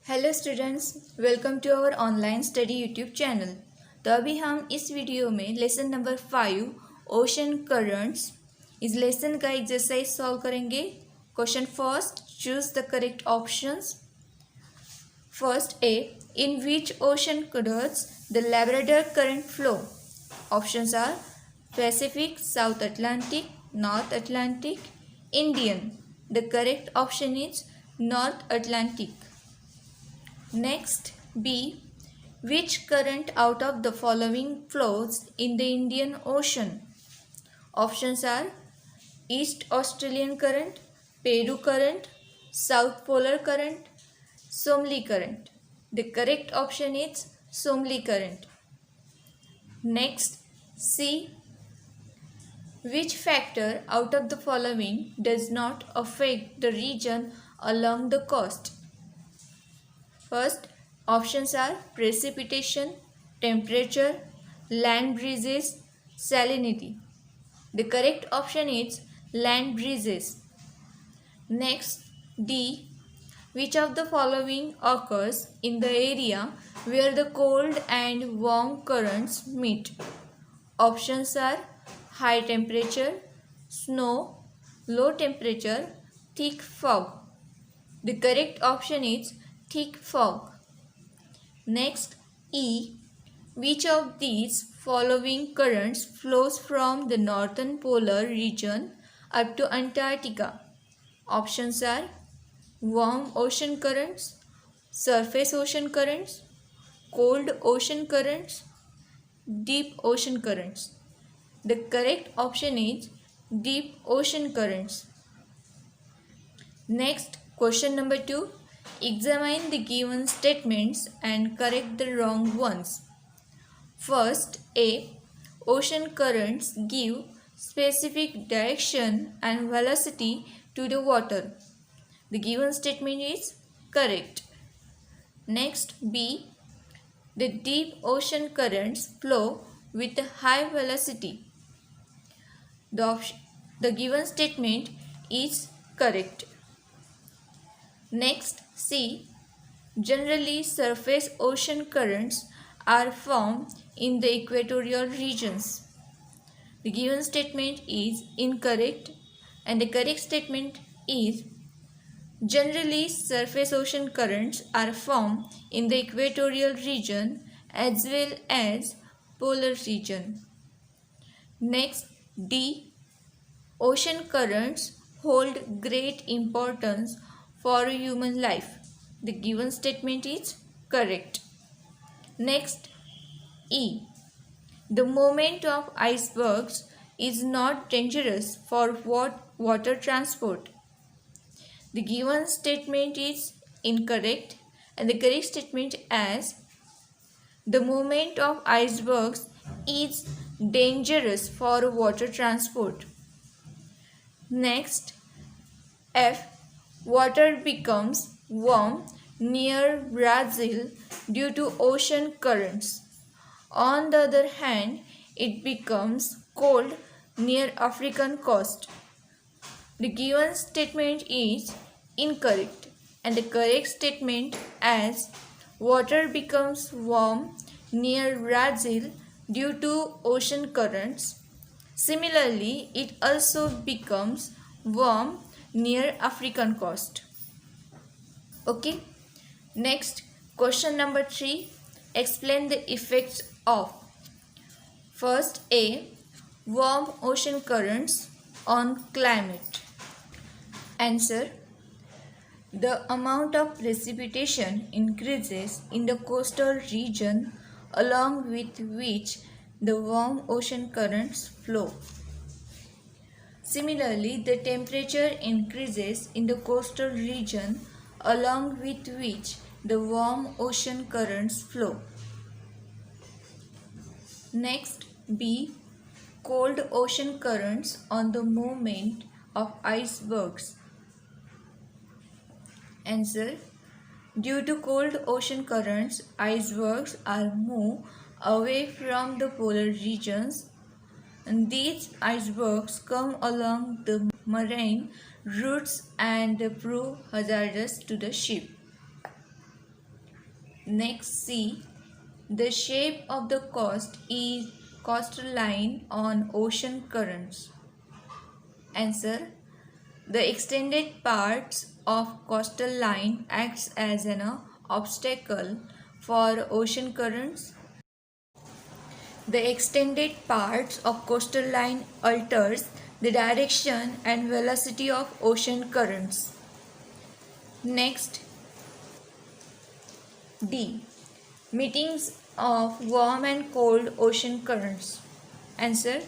Hello students, welcome to our online study YouTube channel. तो अभी हम इस वीडियो में लेसन नंबर 5 ओशन करंट्स इस लेसन का एक्सरसाइज सॉल्व करेंगे। Question first, choose the correct options. First A, in which ocean does the Labrador current flow? Options are Pacific, South Atlantic, North Atlantic, Indian. The correct option is North Atlantic. Next, B. Which current out of the following flows in the Indian Ocean? Options are East Australian current, Peru current, South Polar current, Somli current. The correct option is Somli current. Next, C. Which factor out of the following does not affect the region along the coast? First, options are precipitation, temperature, land breezes, salinity. The correct option is land breezes. Next, D. Which of the following occurs in the area where the cold and warm currents meet? Options are high temperature, snow, low temperature, thick fog. The correct option is thick fog. Next, E. Which of these following currents flows from the northern polar region up to Antarctica? Options are warm ocean currents, surface ocean currents, cold ocean currents, deep ocean currents. The correct option is deep ocean currents. Next, question number 2. Examine the given statements and correct the wrong ones. First, A. Ocean currents give specific direction and velocity to the water. The given statement is correct. Next, B. The deep ocean currents flow with a high velocity. The given statement is correct. Next, C. Generally, surface ocean currents are formed in the equatorial regions. The given statement is incorrect, and the correct statement is generally surface ocean currents are formed in the equatorial region as well as polar region. Next, D. Ocean currents hold great importance for human life. The given statement is correct. Next, E. The movement of icebergs is not dangerous for water transport. The given statement is incorrect, and the correct statement is the movement of icebergs is dangerous for water transport. Next, F. Water becomes warm near Brazil due to ocean currents. On the other hand, it becomes cold near African coast. The given statement is incorrect, and the correct statement is water becomes warm near Brazil due to ocean currents. Similarly, it also becomes warm near African coast. Okay. Next, question number 3. Explain the effects of. First, A. Warm ocean currents on climate. Answer. The amount of precipitation increases in the coastal region along with which the warm ocean currents flow. Similarly, the temperature increases in the coastal region along with which the warm ocean currents flow. Next, B. Cold ocean currents on the movement of icebergs. Answer. Due to cold ocean currents, icebergs are moved away from the polar regions, and these icebergs come along the marine routes and prove hazardous to the ship. Next, C. The shape of the coast is coastal line on ocean currents. Answer. The extended parts of coastal line acts as an obstacle for ocean currents. The extended parts of coastal line alters the direction and velocity of ocean currents. Next, D. Meetings of warm and cold ocean currents. Answer.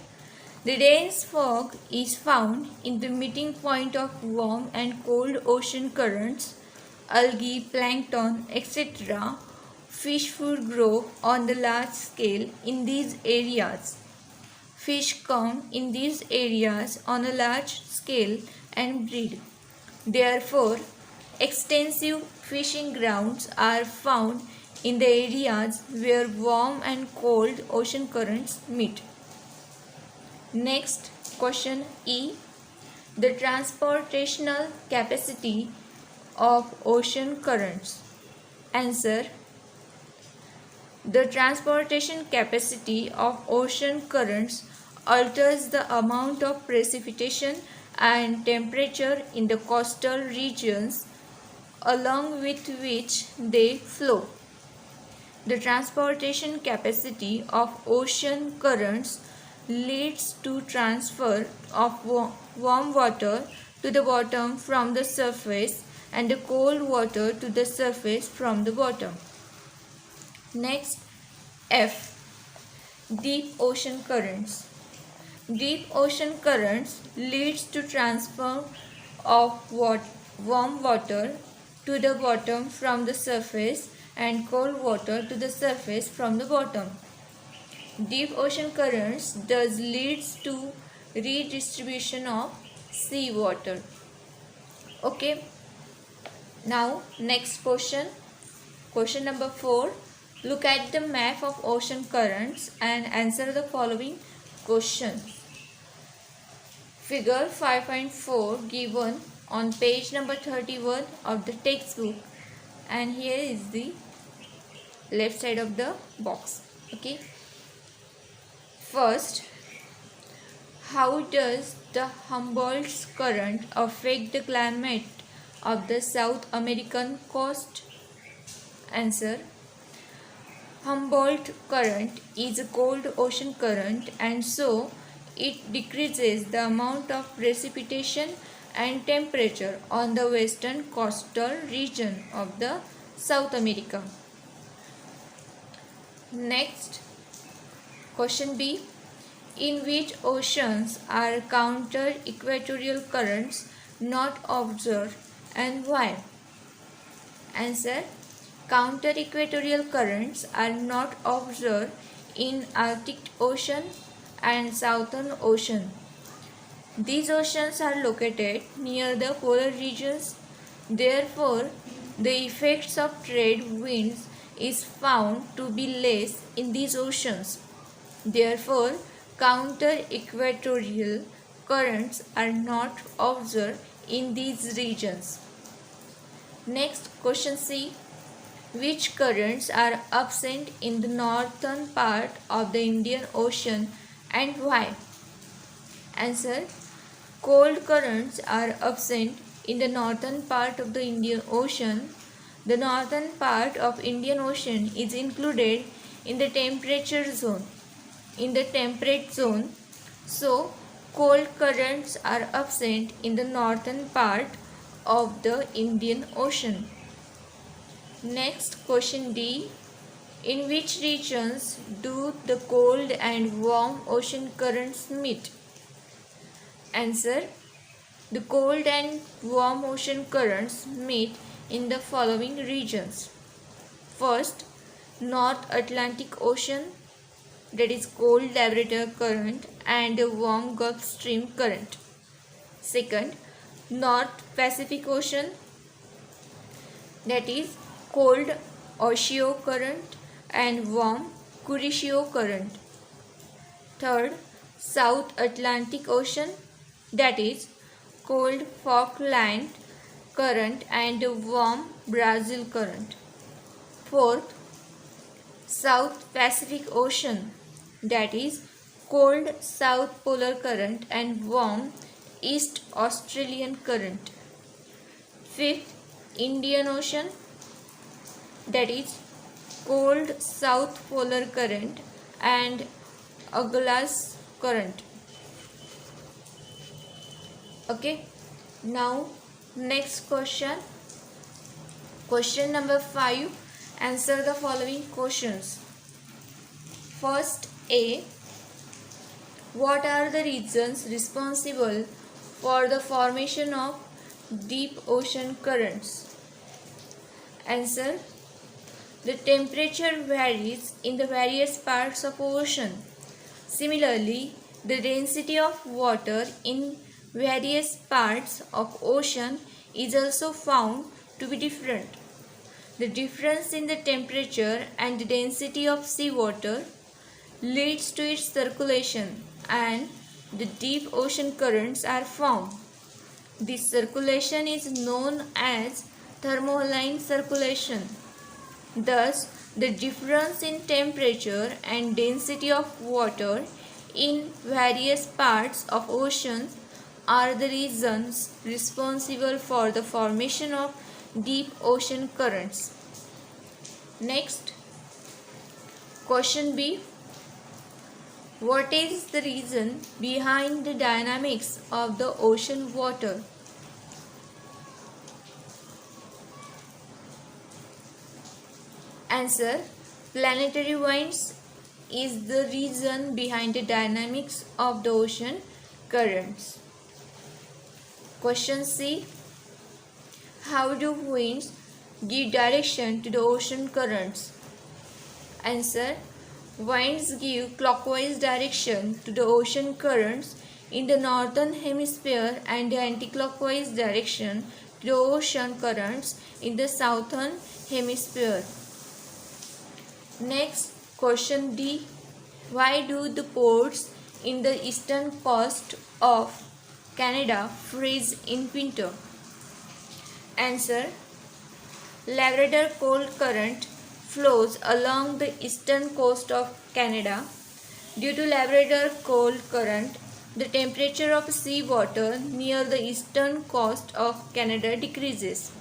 The dense fog is found in the meeting point of warm and cold ocean currents. Algae, plankton, etc. Fish food grow on the large scale in these areas. Fish come in these areas on a large scale and breed. Therefore, extensive fishing grounds are found in the areas where warm and cold ocean currents meet. Next, question E. The transportational capacity of ocean currents. Answer. The transportation capacity of ocean currents alters the amount of precipitation and temperature in the coastal regions along with which they flow. The transportation capacity of ocean currents leads to transfer of warm water to the bottom from the surface and the cold water to the surface from the bottom. Next, F. Deep ocean currents. Deep ocean currents leads to transfer of warm water to the bottom from the surface and cold water to the surface from the bottom. Deep ocean currents thus leads to redistribution of seawater. Okay. Now next question. Question number 4. Look at the map of ocean currents and answer the following questions. Figure 5.4 given on page number 31 of the textbook, and here is the left side of the box. Okay. First, how does the Humboldt's current affect the climate of the South American coast? Answer. Humboldt current is a cold ocean current, and so it decreases the amount of precipitation and temperature on the western coastal region of the South America. Next, question B. In which oceans are counter-equatorial currents not observed and why? Answer. Counter-equatorial currents are not observed in Arctic Ocean and Southern Ocean. These oceans are located near the polar regions. Therefore, the effects of trade winds is found to be less in these oceans. Therefore, counter-equatorial currents are not observed in these regions. Next, question C. Which currents are absent in the northern part of the Indian Ocean and why? Answer. Cold currents are absent in the northern part of the Indian Ocean. The northern part of Indian Ocean is included in the temperature zone, in the temperate zone. So, cold currents are absent in the northern part of the Indian Ocean. Next, question D. In which regions do the cold and warm ocean currents meet? Answer. The cold and warm ocean currents meet in the following regions. First, North Atlantic Ocean, that is cold Labrador current and a warm Gulf Stream current. Second, North Pacific Ocean, that is cold Oshio current and warm Kuroshio current. Third, South Atlantic Ocean, that is cold Falkland current and warm Brazil current. Fourth, South Pacific Ocean, that is cold South Polar Current and warm East Australian Current. Fifth, Indian Ocean, that is cold South Polar Current and Agulhas Current. Okay, now next question. Question number 5. Answer the following questions. First A. What are the regions responsible for the formation of deep ocean currents? Answer. The temperature varies in the various parts of ocean. Similarly, the density of water in various parts of ocean is also found to be different. The difference in the temperature and the density of seawater leads to its circulation, and the deep ocean currents are formed. This circulation is known as thermohaline circulation. Thus, the difference in temperature and density of water in various parts of oceans are the reasons responsible for the formation of deep ocean currents. Next, question B. What is the reason behind the dynamics of the ocean water? Answer. Planetary winds is the reason behind the dynamics of the ocean currents. Question C. How do winds give direction to the ocean currents? Answer. Winds give clockwise direction to the ocean currents in the northern hemisphere and anti-clockwise direction to the ocean currents in the southern hemisphere. Next, question D. Why do the ports in the eastern coast of Canada freeze in winter? Answer. Labrador cold current flows along the eastern coast of Canada. Due to Labrador cold current, the temperature of seawater near the eastern coast of Canada decreases.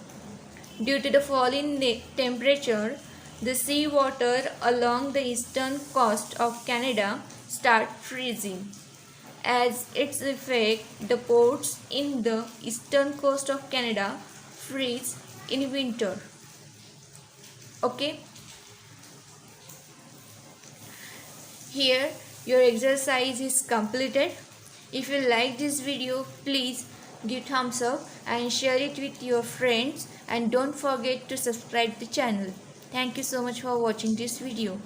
Due to the fall in temperature, the seawater along the eastern coast of Canada start freezing. As its effect, the ports in the eastern coast of Canada freeze in winter. Okay. Here your exercise is completed. If you like this video, please give thumbs up and share it with your friends, and don't forget to subscribe the channel. Thank you so much for watching this video.